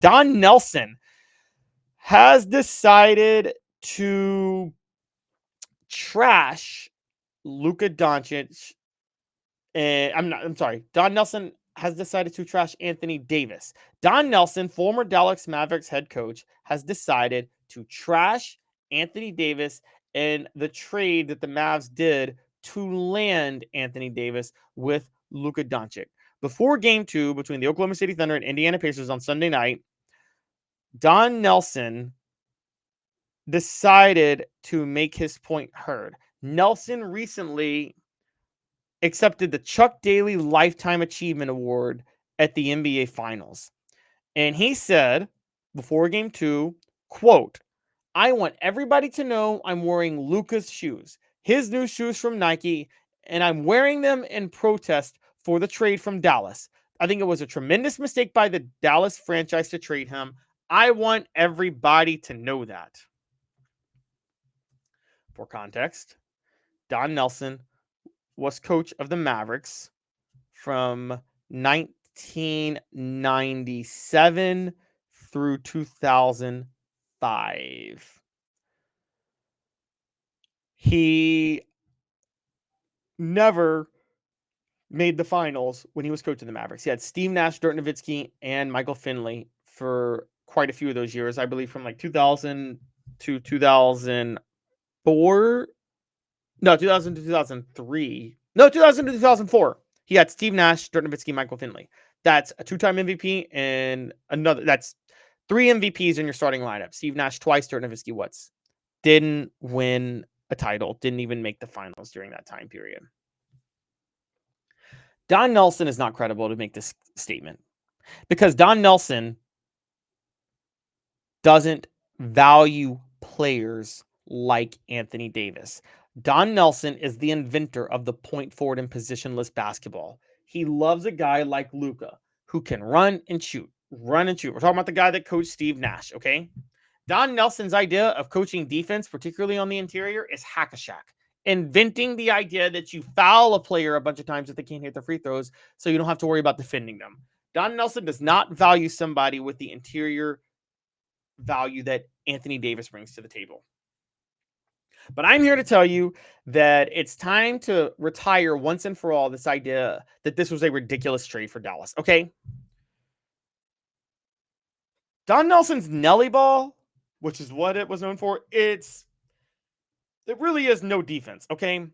Don Nelson has decided to trash Luka Doncic. I'm sorry. Don Nelson has decided to trash Anthony Davis. Don Nelson, former Dallas Mavericks head coach, has decided to trash Anthony Davis in the trade that the Mavs did to land Anthony Davis with Luka Doncic. Before game 2 between the Oklahoma City Thunder and Indiana Pacers on Sunday night, Don Nelson decided to make his point heard. Nelson recently accepted the Chuck Daly Lifetime Achievement Award at the NBA Finals. And he said before game 2, quote, "I want everybody to know I'm wearing Luka's shoes, his new shoes from Nike, and I'm wearing them in protest for the trade from Dallas. I think it was a tremendous mistake by the Dallas franchise to trade him. I want everybody to know that." For context, Don Nelson was coach of the Mavericks from 1997 through 2005. He never made the finals when he was coach of the Mavericks. He had Steve Nash, Dirk Nowitzki, and Michael Finley for quite a few of those years. I believe from like 2000 to 2004. No, 2000 to 2003. No, 2000 to 2004. He had Steve Nash, Dirk Nowitzki, Michael Finley. That's a 2-time MVP and another. That's 3 MVPs in your starting lineup. Steve Nash twice, Dirk Nowitzki once. Didn't win a title. Didn't even make the finals during that time period. Don Nelson is not credible to make this statement because Don Nelson doesn't value players like Anthony Davis. Don Nelson is the inventor of the point forward and positionless basketball. He loves a guy like Luka who can run and shoot. Run and shoot. We're talking about the guy that coached Steve Nash, okay? Don Nelson's idea of coaching defense, particularly on the interior, is hack-a-shack. Inventing the idea that you foul a player a bunch of times if they can't hit their free throws so you don't have to worry about defending them. Don Nelson does not value somebody with the interior value that Anthony Davis brings to the table. But I'm here to tell you that it's time to retire once and for all this idea that this was a ridiculous trade for Dallas, okay? Don Nelson's Nelly ball, which is what it was known for, it really is no defense, okay?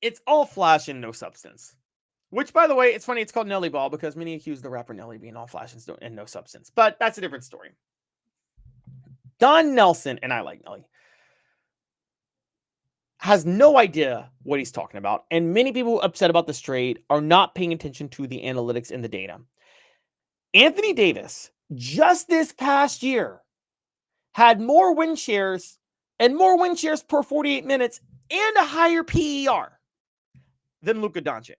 It's all flash and no substance. Which, by the way, it's funny, it's called Nelly ball because many accuse the rapper Nelly being all flash and no substance. But that's a different story. Don Nelson, and I like Nelly, has no idea what he's talking about. And many people upset about this trade are not paying attention to the analytics and the data. Anthony Davis, just this past year, had more win shares and more win shares per 48 minutes and a higher PER than Luka Doncic.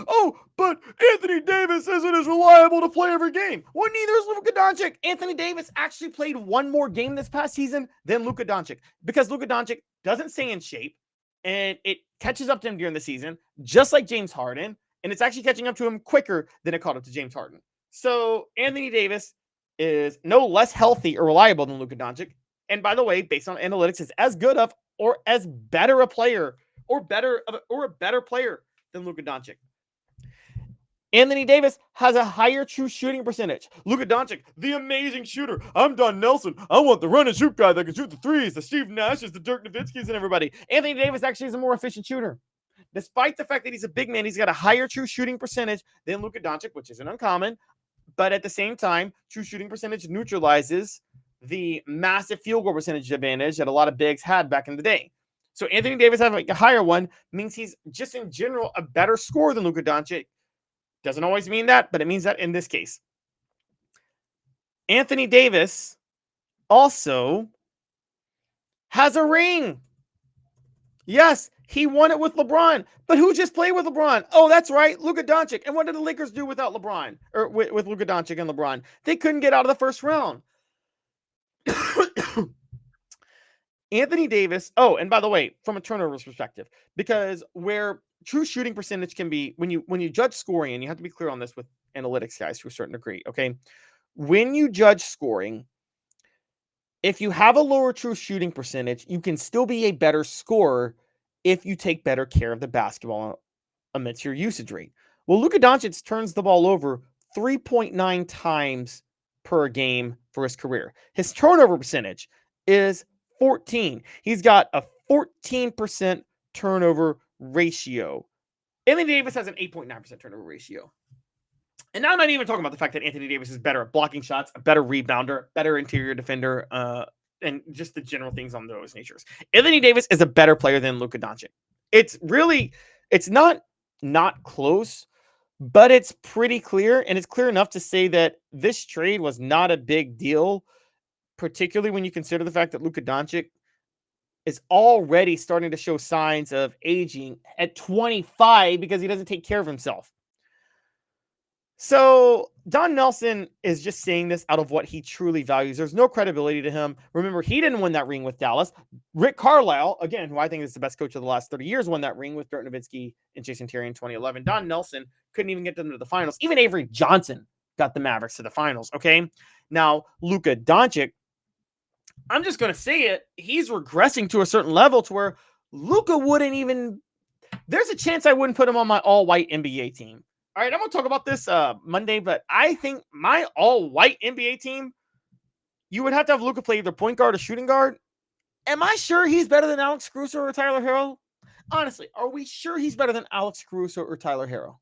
Oh, but Anthony Davis isn't as reliable to play every game. Well, neither is Luka Doncic. Anthony Davis actually played one more game this past season than Luka Doncic because Luka Doncic doesn't stay in shape and it catches up to him during the season, just like James Harden, and it's actually catching up to him quicker than it caught up to James Harden. So Anthony Davis is no less healthy or reliable than Luka Doncic. And by the way, based on analytics, is as good of or as better a player or a better player than Luka Doncic. Anthony Davis has a higher true shooting percentage. Luka Doncic, the amazing shooter. I'm Don Nelson. I want the run and shoot guy that can shoot the threes, the Steve Nashes, the Dirk Nowitzkis, and everybody. Anthony Davis actually is a more efficient shooter. Despite the fact that he's a big man, he's got a higher true shooting percentage than Luka Doncic, which isn't uncommon. But at the same time, true shooting percentage neutralizes the massive field goal percentage advantage that a lot of bigs had back in the day. So Anthony Davis having a higher one means he's just in general a better scorer than Luka Doncic. Doesn't always mean that, but it means that in this case. Anthony Davis also has a ring. Yes, he won it with LeBron. But who just played with LeBron? Oh, that's right, Luka Doncic. And what did the Lakers do without LeBron? Or with Luka Doncic and LeBron? They couldn't get out of the first round. Anthony Davis. Oh, and by the way, from a turnovers perspective, because where true shooting percentage can be when you judge scoring, and you have to be clear on this with analytics guys to a certain degree, okay? When you judge scoring, if you have a lower true shooting percentage, you can still be a better scorer if you take better care of the basketball amidst your usage rate. Well, Luka Doncic turns the ball over 3.9 times per game for his career. His turnover percentage is 14. He's got a 14% turnover ratio. Anthony Davis has an 8.9% turnover ratio. And now I'm not even talking about the fact that Anthony Davis is better at blocking shots, a better rebounder, better interior defender, and just the general things on those natures. Anthony Davis is a better player than Luka Doncic. It's not close, but it's pretty clear, and it's clear enough to say that this trade was not a big deal, particularly when you consider the fact that Luka Doncic is already starting to show signs of aging at 25 because he doesn't take care of himself. So Don Nelson is just saying this out of what he truly values. There's no credibility to him. Remember, he didn't win that ring with Dallas. Rick Carlisle, again, who I think is the best coach of the last 30 years, won that ring with Dirk Nowitzki and Jason Terry in 2011. Don Nelson couldn't even get them to the finals. Even Avery Johnson got the Mavericks to the finals, okay? Now, Luka Doncic, I'm just going to say it, he's regressing to a certain level to where Luka wouldn't even, there's a chance I wouldn't put him on my all-white NBA team. All right, I'm going to talk about this Monday, but I think my all-white NBA team, you would have to have Luka play either point guard or shooting guard. Am I sure he's better than Alex Caruso or Tyler Herro? Honestly, are we sure he's better than Alex Caruso or Tyler Herro?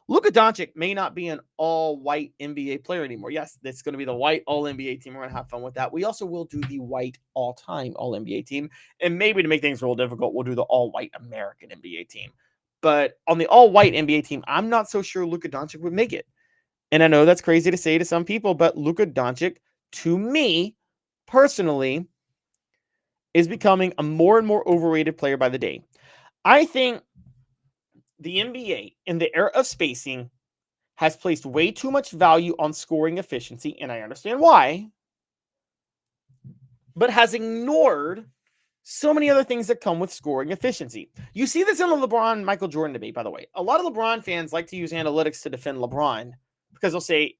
Luka Doncic may not be an all-white NBA player anymore. Yes, it's going to be the white all-NBA team. We're going to have fun with that. We also will do the white all-time all-NBA team. And maybe to make things real difficult, we'll do the all-white American NBA team. But on the all-white NBA team, I'm not so sure Luka Doncic would make it. And I know that's crazy to say to some people, but Luka Doncic, to me, personally, is becoming a more and more overrated player by the day. I think the NBA, in the era of spacing, has placed way too much value on scoring efficiency, and I understand why, but has ignored so many other things that come with scoring efficiency. You see this in the LeBron-Michael Jordan debate, by the way. A lot of LeBron fans like to use analytics to defend LeBron because they'll say,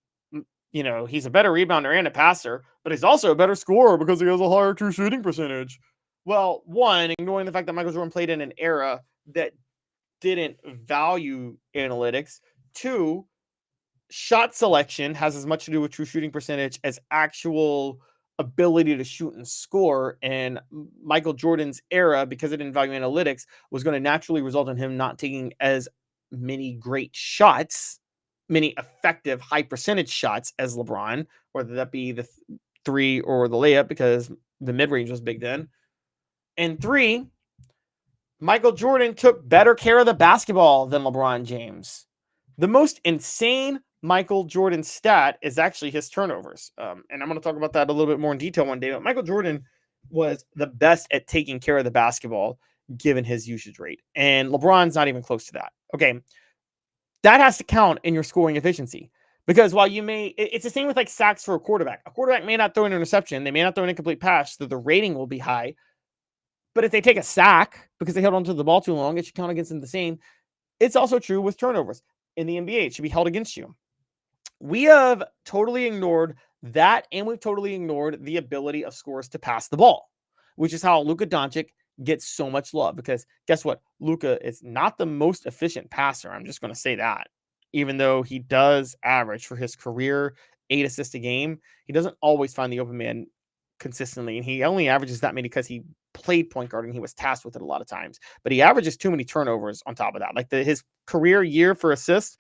you know, he's a better rebounder and a passer, but he's also a better scorer because he has a higher true shooting percentage. Well, one, ignoring the fact that Michael Jordan played in an era that didn't value analytics. Two, shot selection has as much to do with true shooting percentage as actual ability to shoot and score. And Michael Jordan's era, because it didn't value analytics, was going to naturally result in him not taking as many great shots, many effective high percentage shots as LeBron, whether that be the three or the layup, because the mid-range was big then. And three, Michael Jordan took better care of the basketball than LeBron James. The most insane Michael Jordan stat is actually his turnovers. And I'm going to talk about that a little bit more in detail one day. But Michael Jordan was the best at taking care of the basketball given his usage rate. And LeBron's not even close to that. Okay. That has to count in your scoring efficiency. Because while you may, it's the same with like sacks for a quarterback. A quarterback may not throw an interception. They may not throw an incomplete pass, so the rating will be high. But if they take a sack because they held onto the ball too long, it should count against them the same. It's also true with turnovers. In the NBA, it should be held against you. We have totally ignored that, and we've totally ignored the ability of scorers to pass the ball, which is how Luka Doncic gets so much love. Because guess what? Luka is not the most efficient passer. I'm just going to say that. Even though he does average for his career 8 assists a game, he doesn't always find the open man consistently. And he only averages that many because he played point guard and he was tasked with it a lot of times. But he averages too many turnovers on top of that. Like his career year for assists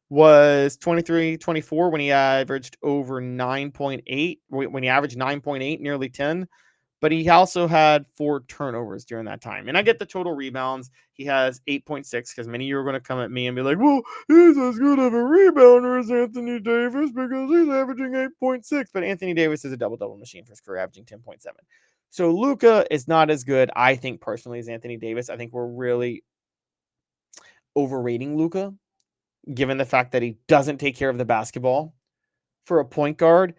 was 23-24 when he averaged over 9.8, when he averaged 9.8, nearly 10. But he also had 4 turnovers during that time. And I get the total rebounds. He has 8.6 because many of you are going to come at me and be like, well, he's as good of a rebounder as Anthony Davis because he's averaging 8.6. But Anthony Davis is a double-double machine for his career, averaging 10.7. So Luka is not as good, I think, personally, as Anthony Davis. I think we're really overrating Luka, given the fact that he doesn't take care of the basketball. For a point guard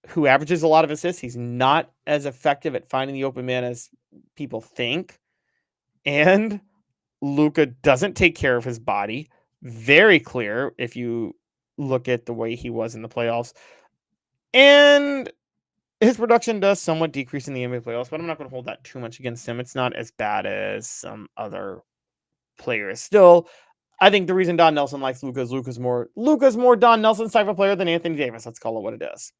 who averages a lot of assists, he's not as effective at finding the open man as people think. And Luka doesn't take care of his body. Very clear if you look at the way he was in the playoffs. And his production does somewhat decrease in the NBA playoffs, but I'm not going to hold that too much against him. It's not as bad as some other players. Still, I think the reason Don Nelson likes Luka is Luka's more Don Nelson type of player than Anthony Davis. Let's call it what it is.